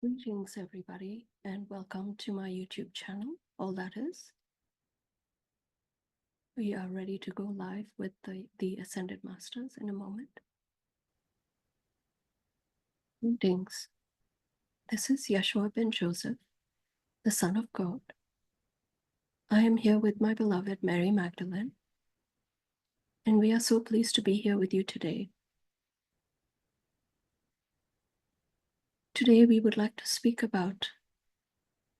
Greetings, everybody, and welcome to my YouTube channel, All That Is. We are ready to go live with the Ascended Masters in a moment. Greetings. This is Yeshua ben Joseph, the Son of God. I am here with my beloved Mary Magdalene, and we are so pleased to be here with you today. Today, we would like to speak about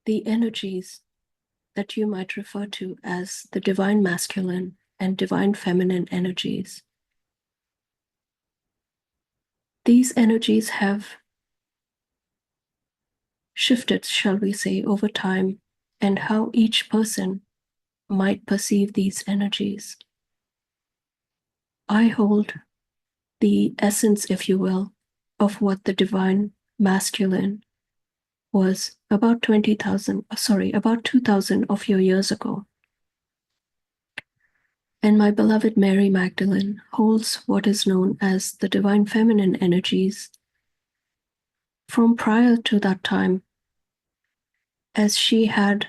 the energies that you might refer to as the divine masculine and divine feminine energies. These energies have shifted, shall we say, over time, and how each person might perceive these energies. I hold the essence, if you will, of what the divine masculine was about 2,000 of your years ago. And my beloved Mary Magdalene holds what is known as the divine feminine energies from prior to that time, as she had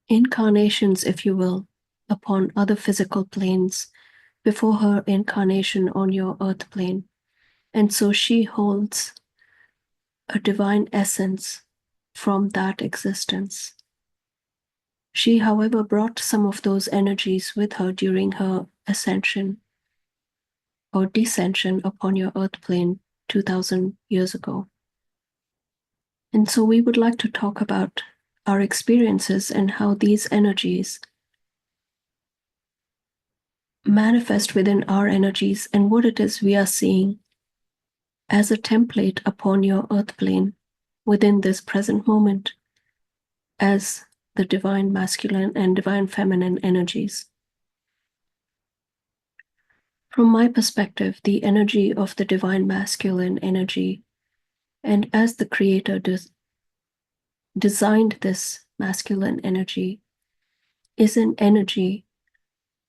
incarnations, if you will, upon other physical planes before her incarnation on your earth plane. And so she holds a divine essence from that existence. She, however, brought some of those energies with her during her ascension or descension upon your earth plane 2,000 years ago. And so we would like to talk about our experiences and how these energies manifest within our energies and what it is we are seeing as a template upon your earth plane within this present moment as the divine masculine and divine feminine energies. From my perspective, the energy of the divine masculine energy, and as the creator designed this masculine energy, is an energy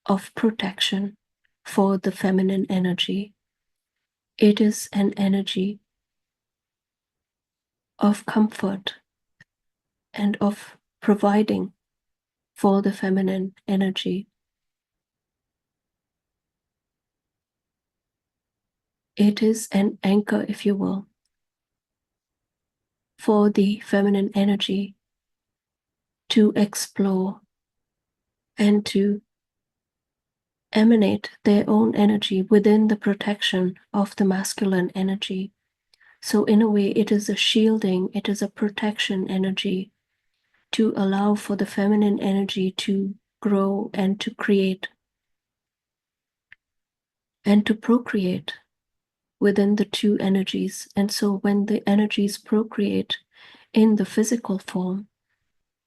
of protection for the feminine energy. It is an energy of comfort and of providing for the feminine energy. It is an anchor, if you will, for the feminine energy to explore and to emanate their own energy within the protection of the masculine energy. So in a way, it is a shielding, it is a protection energy to allow for the feminine energy to grow and to create and to procreate within the two energies. And so when the energies procreate in the physical form,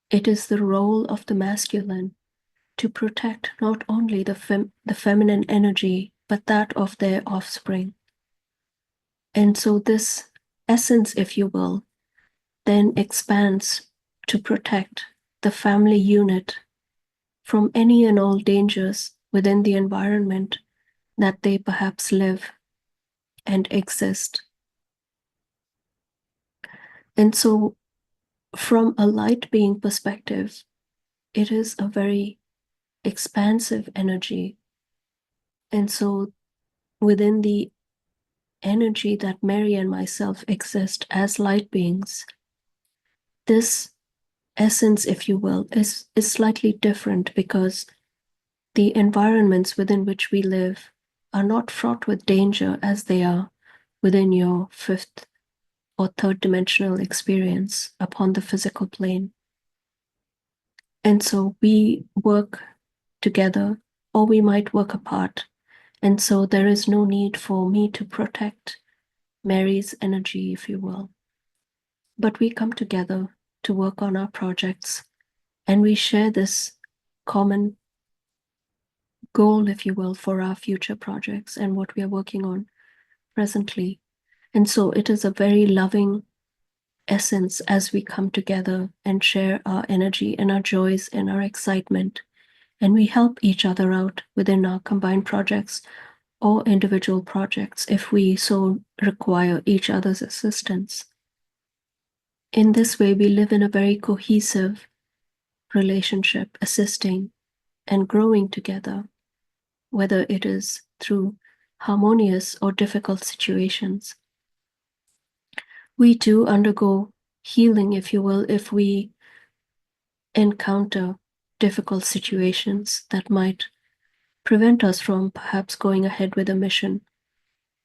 it is the role of the masculine to protect not only the feminine energy, but that of their offspring. And so this essence, if you will, then expands to protect the family unit from any and all dangers within the environment that they perhaps live and exist. And so from a light being perspective, it is a very expansive energy. And so within the energy that Mary and myself exist as light beings, this essence, if you will, is slightly different because the environments within which we live are not fraught with danger as they are within your fifth or third dimensional experience upon the physical plane. And so we work together, or we might work apart. And so there is no need for me to protect Mary's energy, if you will. But we come together to work on our projects, and we share this common goal, if you will, for our future projects and what we are working on presently. And so it is a very loving essence as we come together and share our energy and our joys and our excitement. And we help each other out within our combined projects or individual projects if we so require each other's assistance. In this way, we live in a very cohesive relationship, assisting and growing together, whether it is through harmonious or difficult situations. We do undergo healing, if you will, if we encounter difficult situations that might prevent us from perhaps going ahead with a mission.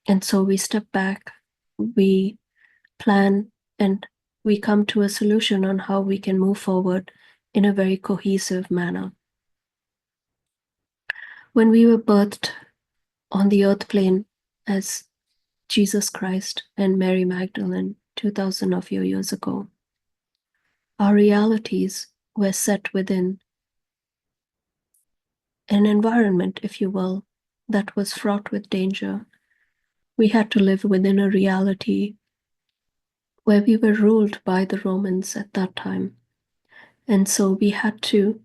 And so we step back, we plan, and we come to a solution on how we can move forward in a very cohesive manner. When we were birthed on the earth plane as Jesus Christ and Mary Magdalene 2000 of years ago, our realities were set within an environment, if you will, that was fraught with danger. We had to live within a reality where we were ruled by the Romans at that time. And so we had to,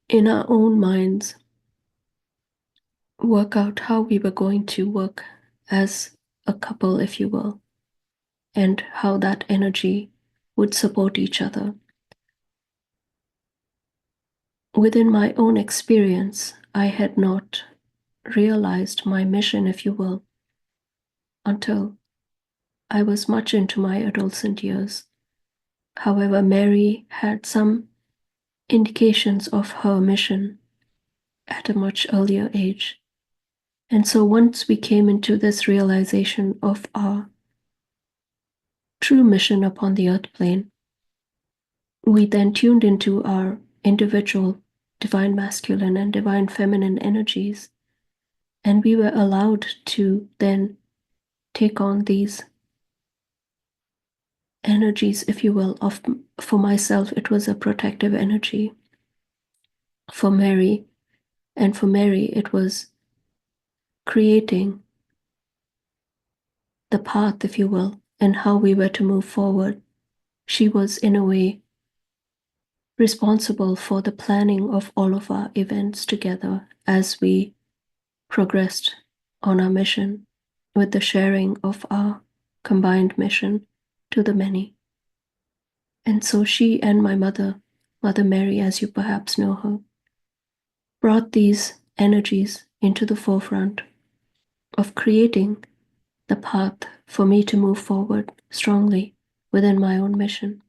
in our own minds, work out how we were going to work as a couple, if you will, and how that energy would support each other. Within my own experience, I had not realized my mission, if you will, until I was much into my adolescent years. However, Mary had some indications of her mission at a much earlier age. And so once we came into this realization of our true mission upon the earth plane, we then tuned into our individual divine masculine and divine feminine energies, and we were allowed to then take on these energies, if you will, of, for myself, it was a protective energy. For Mary, it was creating the path, if you will, and how we were to move forward. She was, in a way, responsible for the planning of all of our events together as we progressed on our mission, with the sharing of our combined mission to the many. And so she and my mother, Mother Mary, as you perhaps know her, brought these energies into the forefront of creating the path for me to move forward strongly within my own mission.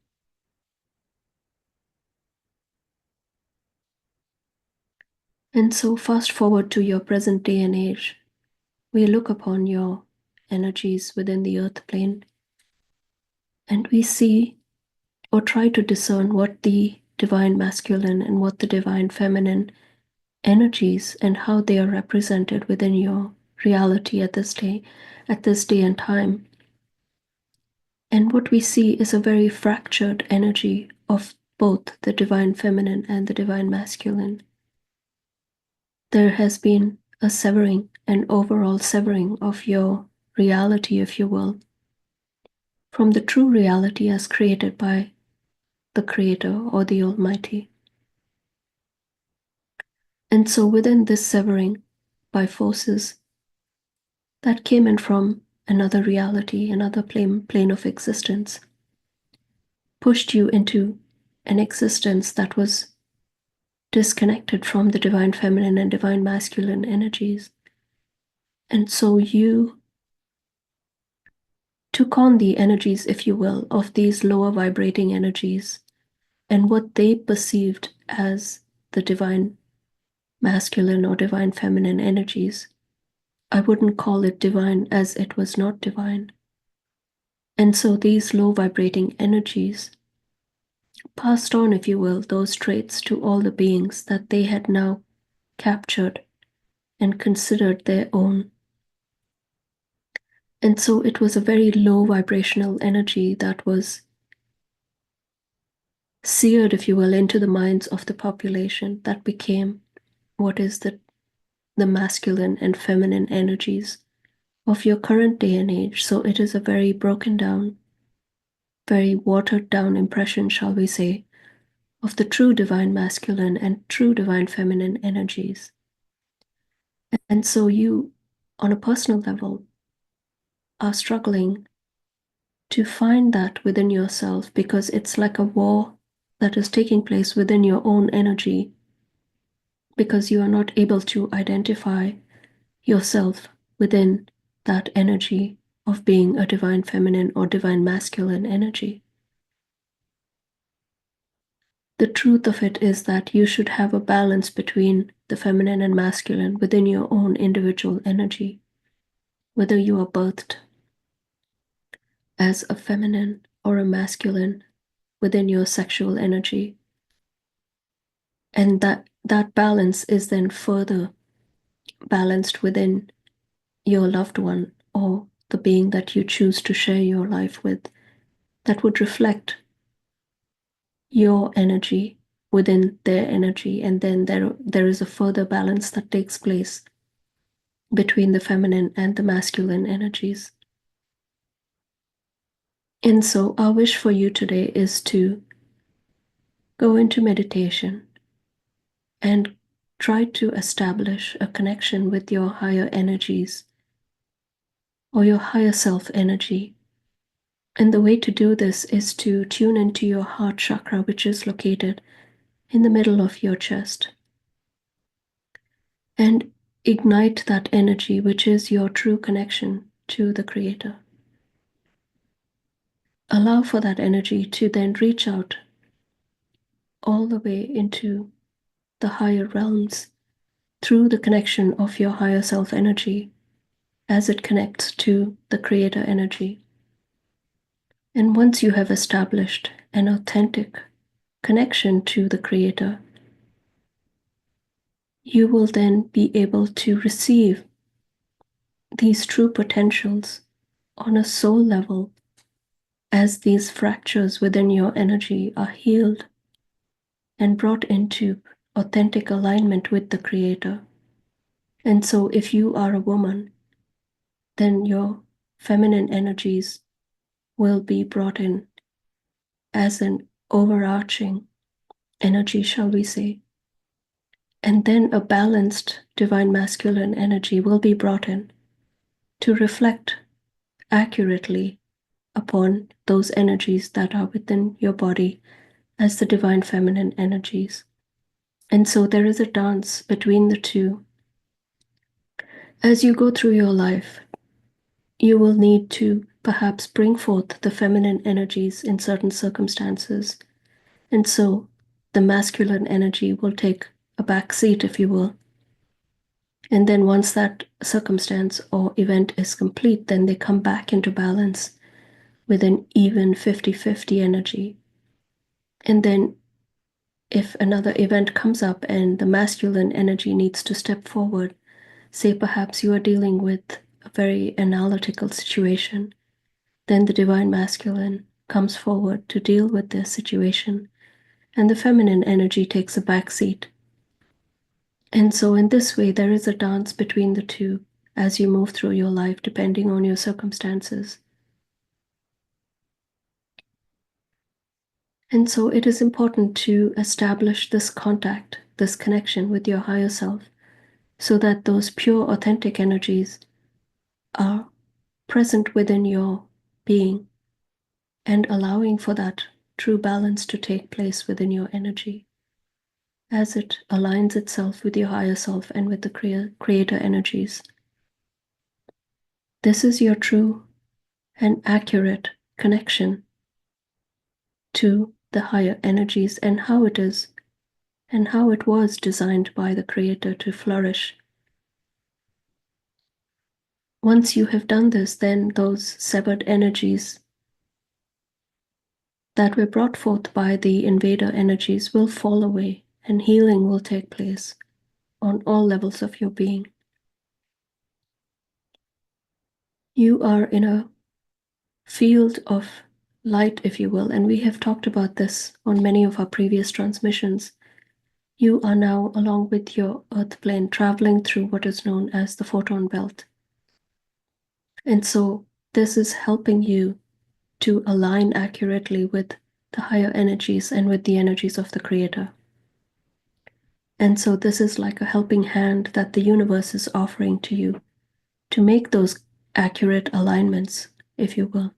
And so, fast forward to your present day and age, we look upon your energies within the earth plane and we see or try to discern what the divine masculine and what the divine feminine energies and how they are represented within your reality at this day and time. And what we see is a very fractured energy of both the divine feminine and the divine masculine. There has been a severing, an overall severing of your reality, if you will, from the true reality as created by the Creator or the Almighty. And so within this severing by forces that came in from another reality, another plane of existence, pushed you into an existence that was disconnected from the divine feminine and divine masculine energies. And so you took on the energies, if you will, of these lower vibrating energies and what they perceived as the divine masculine or divine feminine energies. I wouldn't call it divine as it was not divine. And so these low vibrating energies passed on, if you will, those traits to all the beings that they had now captured and considered their own. And so it was a very low vibrational energy that was seared, if you will, into the minds of the population that became what is the masculine and feminine energies of your current day and age. So it is a very broken down, very watered down impression, shall we say, of the true divine masculine and true divine feminine energies. And so you, on a personal level, are struggling to find that within yourself, because it's like a war that is taking place within your own energy, because you are not able to identify yourself within that energy of being a divine feminine or divine masculine energy. The truth of it is that you should have a balance between the feminine and masculine within your own individual energy, whether you are birthed as a feminine or a masculine within your sexual energy. And that balance is then further balanced within your loved one or the being that you choose to share your life with, that would reflect your energy within their energy. And then there is a further balance that takes place between the feminine and the masculine energies. And so our wish for you today is to go into meditation and try to establish a connection with your higher energies or your higher self energy. And the way to do this is to tune into your heart chakra, which is located in the middle of your chest, and ignite that energy, which is your true connection to the Creator. Allow for that energy to then reach out all the way into the higher realms through the connection of your higher self energy as it connects to the Creator energy. And once you have established an authentic connection to the Creator, you will then be able to receive these true potentials on a soul level as these fractures within your energy are healed and brought into authentic alignment with the Creator. And so, if you are a woman, then your feminine energies will be brought in as an overarching energy, shall we say. And then a balanced divine masculine energy will be brought in to reflect accurately upon those energies that are within your body as the divine feminine energies. And so there is a dance between the two. As you go through your life, you will need to perhaps bring forth the feminine energies in certain circumstances. And so the masculine energy will take a back seat, if you will. And then once that circumstance or event is complete, then they come back into balance with an even 50-50 energy. And then if another event comes up and the masculine energy needs to step forward, say perhaps you are dealing with a very analytical situation, then the divine masculine comes forward to deal with this situation, and the feminine energy takes a back seat. And so in this way, there is a dance between the two as you move through your life, depending on your circumstances. And so it is important to establish this contact, this connection with your higher self, so that those pure, authentic energies are present within your being and allowing for that true balance to take place within your energy as it aligns itself with your higher self and with the creator energies. This is your true and accurate connection to the higher energies and how it is and how it was designed by the Creator to flourish. Once you have done this, then those severed energies that were brought forth by the invader energies will fall away and healing will take place on all levels of your being. You are in a field of light, if you will, and we have talked about this on many of our previous transmissions. You are now, along with your earth plane, traveling through what is known as the photon belt. And so this is helping you to align accurately with the higher energies and with the energies of the Creator. And so this is like a helping hand that the universe is offering to you to make those accurate alignments, if you will.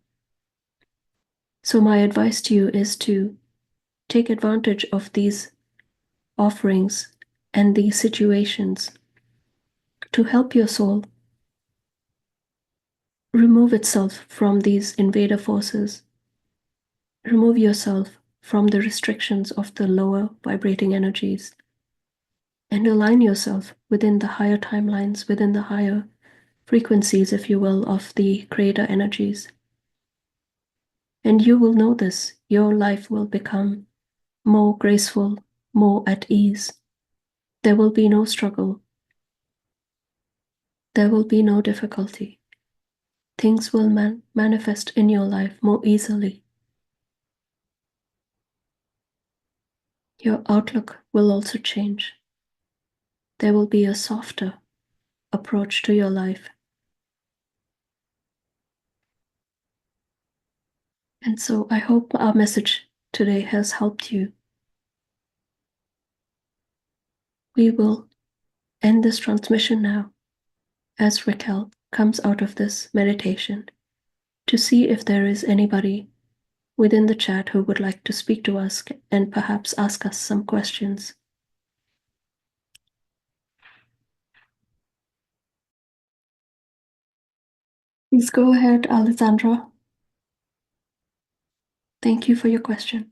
So my advice to you is to take advantage of these offerings and these situations to help your soul remove itself from these invader forces, remove yourself from the restrictions of the lower vibrating energies, and align yourself within the higher timelines, within the higher frequencies, if you will, of the creator energies. And you will know this. Your life will become more graceful, more at ease. There will be no struggle. There will be no difficulty. Things will manifest in your life more easily. Your outlook will also change. There will be a softer approach to your life. And so I hope our message today has helped you. We will end this transmission now as Raquel comes out of this meditation to see if there is anybody within the chat who would like to speak to us and perhaps ask us some questions. Please go ahead, Alessandra. Thank you for your question.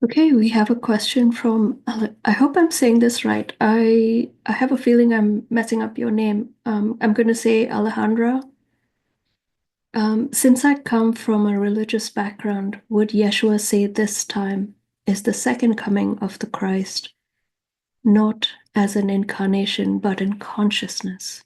Okay, we have a question from, I hope I'm saying this right. I have a feeling I'm messing up your name. I'm going to say Alejandra. Since I come from a religious background, would Yeshua say this time is the second coming of the Christ, not as an incarnation, but in consciousness?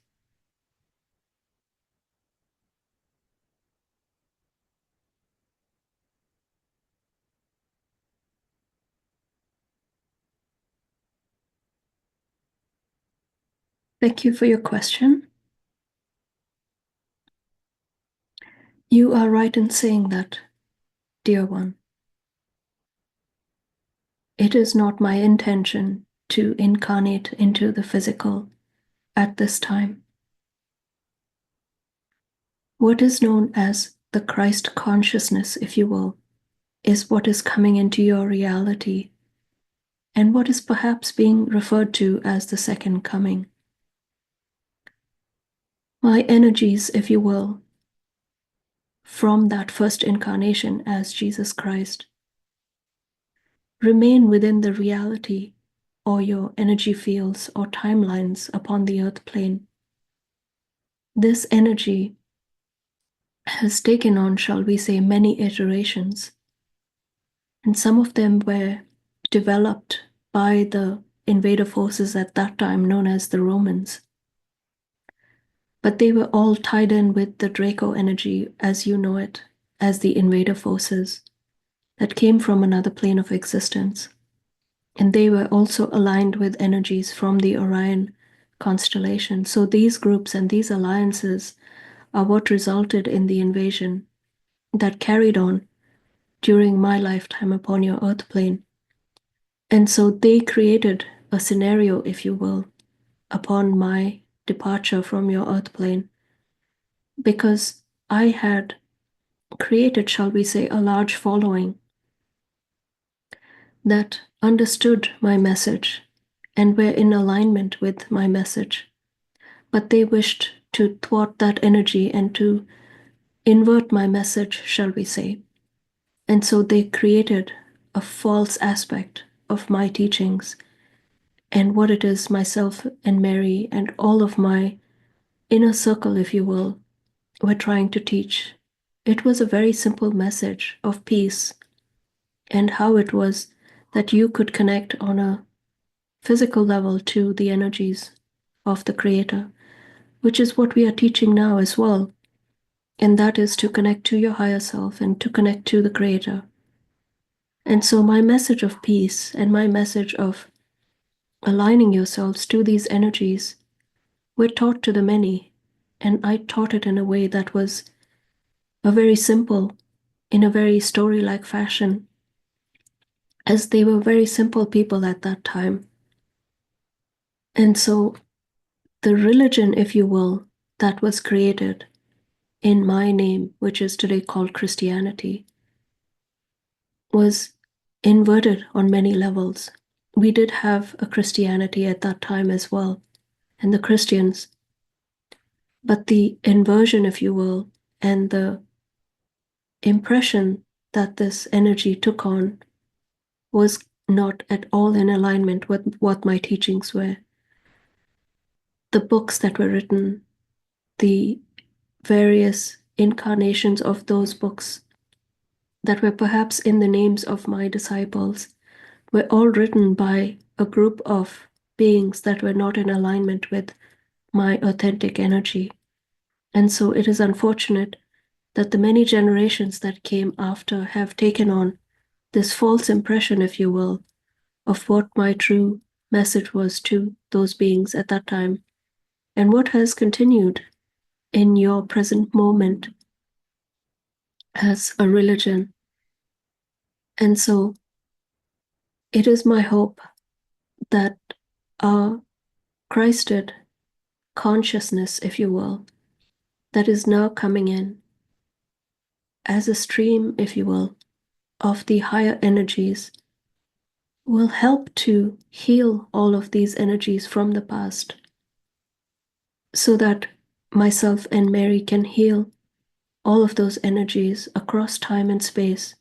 Thank you for your question. You are right in saying that, dear one. It is not my intention to incarnate into the physical at this time. What is known as the Christ consciousness, if you will, is what is coming into your reality and what is perhaps being referred to as the second coming. My energies, if you will, from that first incarnation as Jesus Christ, remain within the reality or your energy fields or timelines upon the earth plane. This energy has taken on, shall we say, many iterations, and some of them were developed by the invader forces at that time known as the Romans. But they were all tied in with the Draco energy, as you know it, as the invader forces that came from another plane of existence. And they were also aligned with energies from the Orion constellation. So these groups and these alliances are what resulted in the invasion that carried on during my lifetime upon your earth plane. And so they created a scenario, if you will, upon my departure from your earth plane, because I had created, shall we say, a large following that understood my message and were in alignment with my message. But they wished to thwart that energy and to invert my message, shall we say. And so they created a false aspect of my teachings and what it is myself and Mary and all of my inner circle, if you will, were trying to teach. It was a very simple message of peace and how it was that you could connect on a physical level to the energies of the Creator, which is what we are teaching now as well. And that is to connect to your higher self and to connect to the Creator. And so my message of peace and my message of aligning yourselves to these energies were taught to the many. And I taught it in a way that was a very simple, in a very story-like fashion, as they were very simple people at that time. And so the religion, if you will, that was created in my name, which is today called Christianity, was inverted on many levels. We did have a Christianity at that time as well, and the Christians, but the inversion, if you will, and the impression that this energy took on was not at all in alignment with what my teachings were. The books that were written, the various incarnations of those books that were perhaps in the names of my disciples were all written by a group of beings that were not in alignment with my authentic energy. And so it is unfortunate that the many generations that came after have taken on this false impression, if you will, of what my true message was to those beings at that time, and what has continued in your present moment as a religion. And so it is my hope that our Christed consciousness, if you will, that is now coming in as a stream, if you will, of the higher energies will help to heal all of these energies from the past so that myself and Mary can heal all of those energies across time and space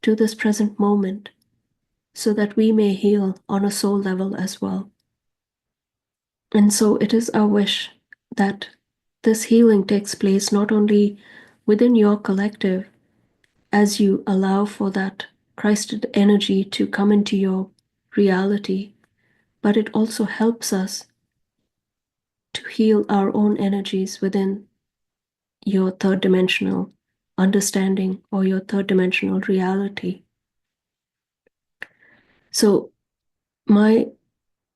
to this present moment so that we may heal on a soul level as well. And so it is our wish that this healing takes place not only within your collective as you allow for that Christed energy to come into your reality, but it also helps us to heal our own energies within your third dimensional understanding or your third dimensional reality. So, my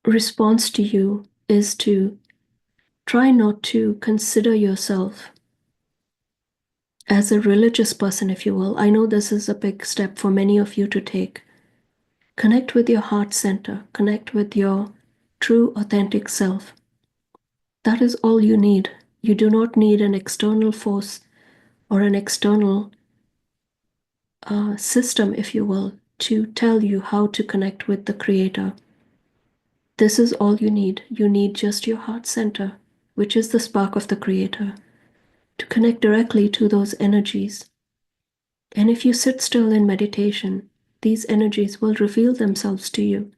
response to you is to try not to consider yourself as a religious person, if you will. I know this is a big step for many of you to take. Connect with your heart center, connect with your true, authentic self. That is all you need. You do not need an external force or an external system, if you will, to tell you how to connect with the Creator. This is all you need. You need just your heart center, which is the spark of the Creator, to connect directly to those energies. And if you sit still in meditation, these energies will reveal themselves to you.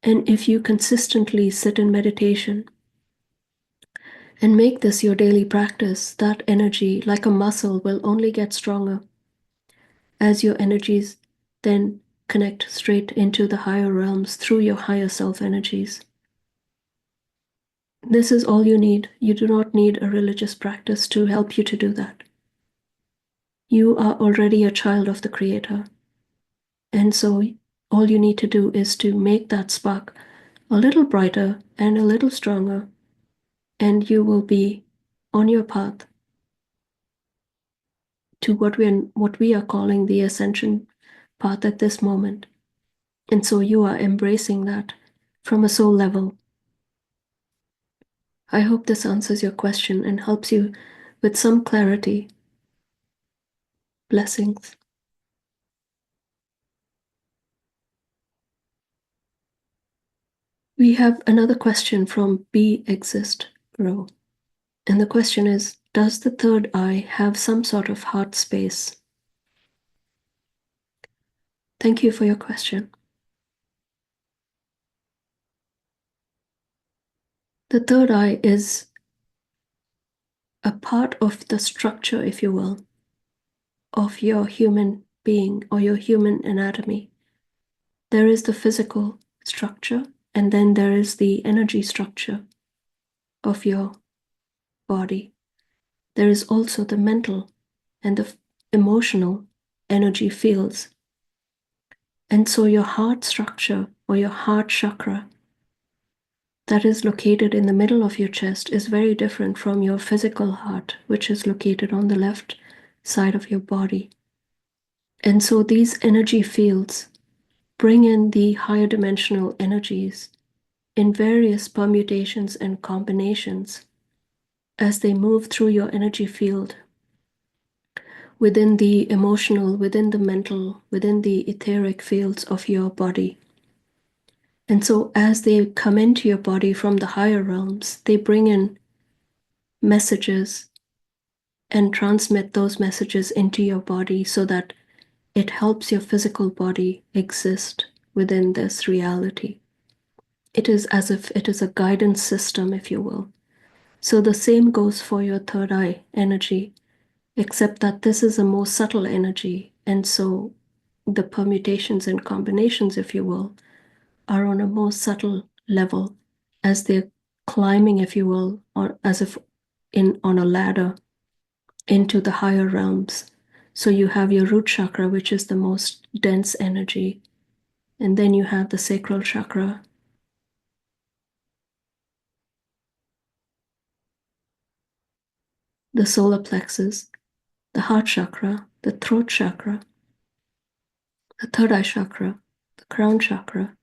And if you consistently sit in meditation and make this your daily practice, that energy, like a muscle, will only get stronger as your energies then connect straight into the higher realms through your higher self energies. This is all you need. You do not need a religious practice to help you to do that. You are already a child of the Creator. And so all you need to do is to make that spark a little brighter and a little stronger, and you will be on your path to what we are calling the ascension path at this moment. And so you are embracing that from a soul level. I hope this answers your question and helps you with some clarity. Blessings. We have another question from Be Exist Grow. And the question is, does the third eye have some sort of heart space? Thank you for your question. The third eye is a part of the structure, if you will, of your human being or your human anatomy. There is the physical structure, and then there is the energy structure of your body. There is also the mental and the emotional energy fields. And so your heart structure or your heart chakra that is located in the middle of your chest is very different from your physical heart, which is located on the left side of your body. And so these energy fields bring in the higher dimensional energies in various permutations and combinations as they move through your energy field within the emotional, within the mental, within the etheric fields of your body. And so as they come into your body from the higher realms, they bring in messages and transmit those messages into your body so that it helps your physical body exist within this reality. It is as if it is a guidance system, if you will. So the same goes for your third eye energy, except that this is a more subtle energy. And so the permutations and combinations, if you will, are on a more subtle level as they're climbing, if you will, or as if on a ladder into the higher realms. So you have your root chakra, which is the most dense energy, and then you have the sacral chakra, the solar plexus, the heart chakra, the throat chakra, the third eye chakra, the crown chakra,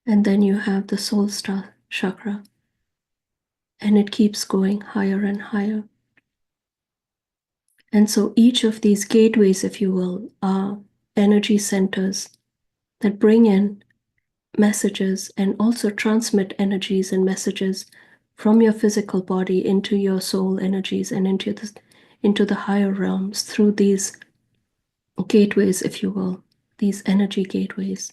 and then you have the soul star chakra, and it keeps going higher and higher. And so each of these gateways, if you will, are energy centers that bring in messages and also transmit energies and messages from your physical body into your soul energies and into the higher realms through these gateways, if you will, these energy gateways.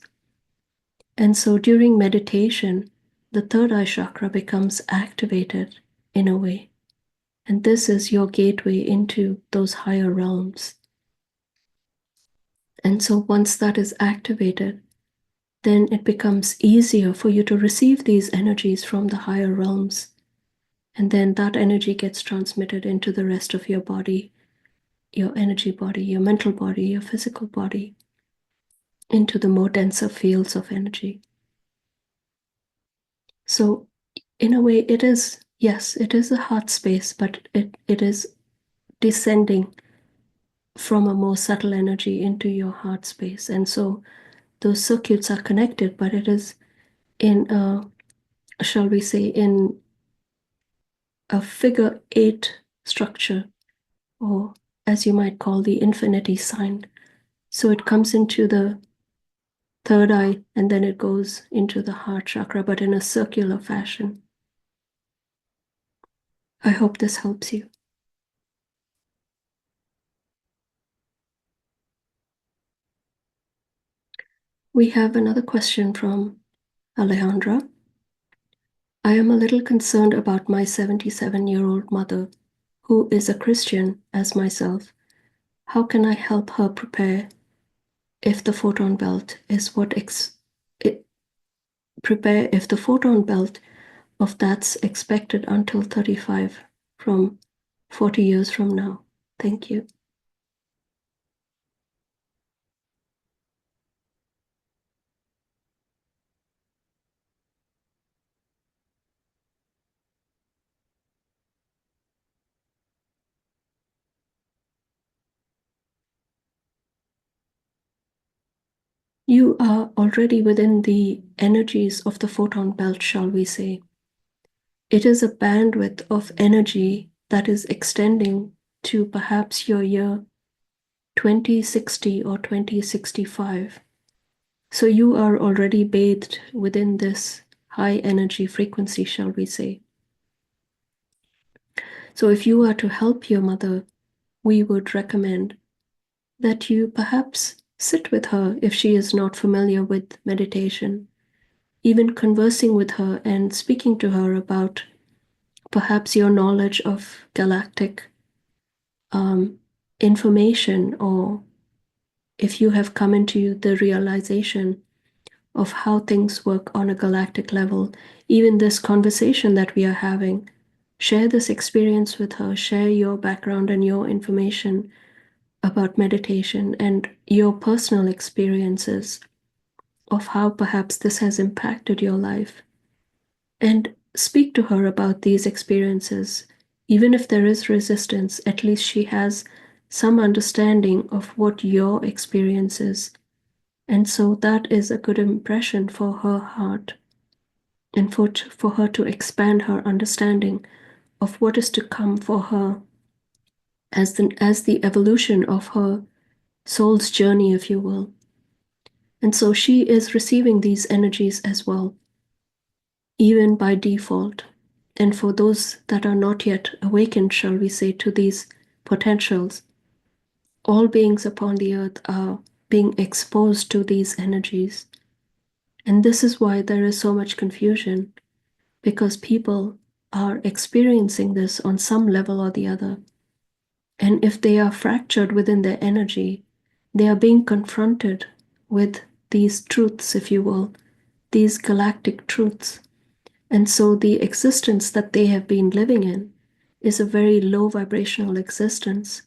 And so during meditation, the third eye chakra becomes activated in a way. And this is your gateway into those higher realms. And so once that is activated, then it becomes easier for you to receive these energies from the higher realms. And then that energy gets transmitted into the rest of your body, your energy body, your mental body, your physical body, into the more denser fields of energy. So in a way, it is, yes, it is a heart space, but it is descending from a more subtle energy into your heart space. And so those circuits are connected, but it is in a, shall we say, in a figure eight structure, or as you might call the infinity sign. So it comes into the third eye and then it goes into the heart chakra, but in a circular fashion. I hope this helps you. We have another question from Alejandra. I am a little concerned about my 77-year-old mother, who is a Christian as myself. How can I help her prepare if the photon belt is prepare if the photon belt of that's expected until 35 from 40 years from now? Thank you. You are already within the energies of the photon belt, shall we say. It is a bandwidth of energy that is extending to perhaps your year 2060 or 2065. So you are already bathed within this high energy frequency, shall we say. So if you are to help your mother, we would recommend that you perhaps sit with her if she is not familiar with meditation, even conversing with her and speaking to her about perhaps your knowledge of galactic information, or if you have come into the realization of how things work on a galactic level, even this conversation that we are having, share this experience with her, share your background and your information about meditation and your personal experiences of how perhaps this has impacted your life. And speak to her about these experiences. Even if there is resistance, at least she has some understanding of what your experience is And so that is a good impression for her heart, and for her to expand her understanding of what is to come for her as the evolution of her soul's journey, if you will. And so she is receiving these energies as well, even by default. And for those that are not yet awakened, shall we say, to these potentials, all beings upon the earth are being exposed to these energies. And this is why there is so much confusion, because people are experiencing this on some level or the other. And if they are fractured within their energy, they are being confronted with these truths, if you will, these galactic truths. And so the existence that they have been living in is a very low vibrational existence.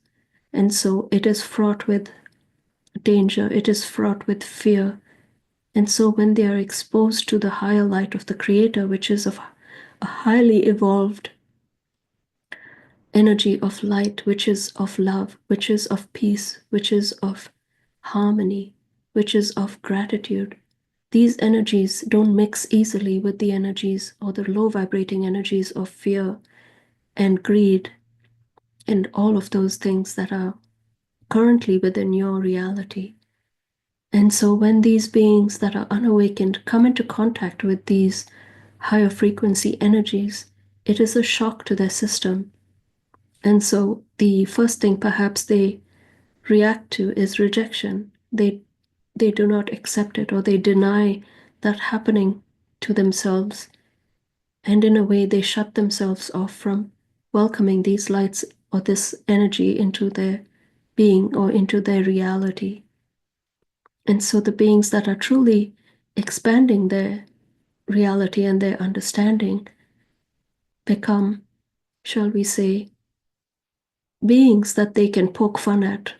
And so it is fraught with danger, it is fraught with fear. And so when they are exposed to the higher light of the Creator, which is of a highly evolved energy of light, which is of love, which is of peace, which is of harmony, which is of gratitude, these energies don't mix easily with the energies or the low vibrating energies of fear and greed and all of those things that are currently within your reality. And so when these beings that are unawakened come into contact with these higher frequency energies, it is a shock to their system. And so the first thing perhaps they react to is rejection. They do not accept it, or they deny that happening to themselves. And in a way, they shut themselves off from welcoming these lights or this energy into their being or into their reality. And so the beings that are truly expanding their reality and their understanding become, shall we say, beings that they can poke fun at.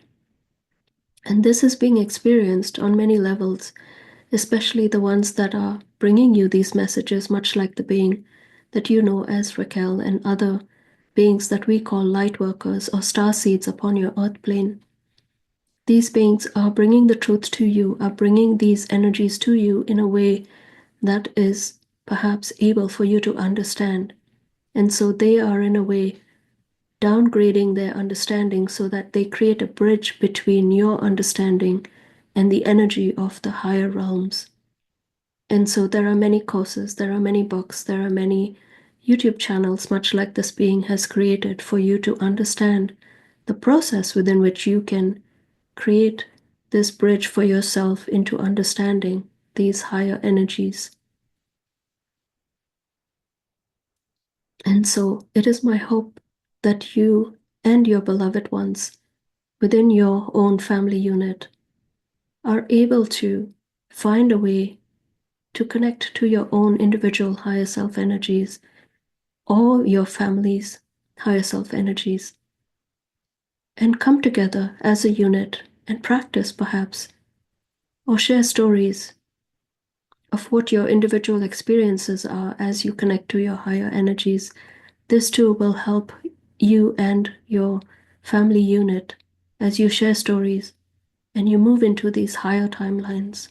And this is being experienced on many levels, especially the ones that are bringing you these messages, much like the being that you know as Raquel and other beings that we call light workers or star seeds upon your earth plane. These beings are bringing the truth to you, are bringing these energies to you in a way that is perhaps able for you to understand. And so they are, in a way, downgrading their understanding so that they create a bridge between your understanding and the energy of the higher realms. And so there are many courses, there are many books, there are many YouTube channels, much like this being has created, for you to understand the process within which you can create this bridge for yourself into understanding these higher energies. And so it is my hope that you and your beloved ones within your own family unit are able to find a way to connect to your own individual higher self energies or your family's higher self energies and come together as a unit and practice, perhaps, or share stories of what your individual experiences are as you connect to your higher energies. This too will help you and your family unit as you share stories and you move into these higher timelines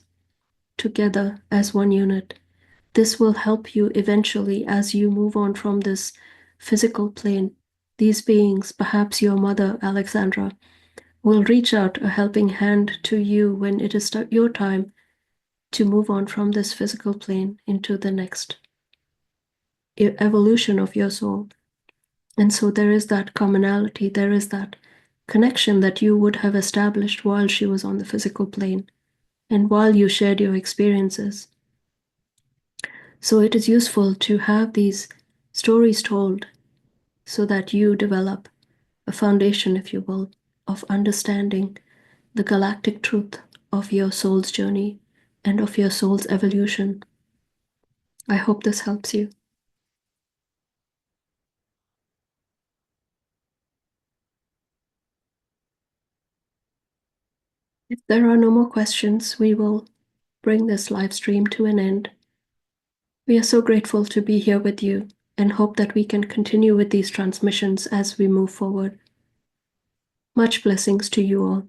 together as one unit. This will help you eventually as you move on from this physical plane. These beings, perhaps your mother, Alexandra, will reach out a helping hand to you when it is your time to move on from this physical plane into the next evolution of your soul. And so there is that commonality, there is that connection that you would have established while she was on the physical plane and while you shared your experiences. So it is useful to have these stories told so that you develop a foundation, if you will, of understanding the galactic truth of your soul's journey and of your soul's evolution. I hope this helps you. If there are no more questions, we will bring this live stream to an end. We are so grateful to be here with you and hope that we can continue with these transmissions as we move forward. Much blessings to you all.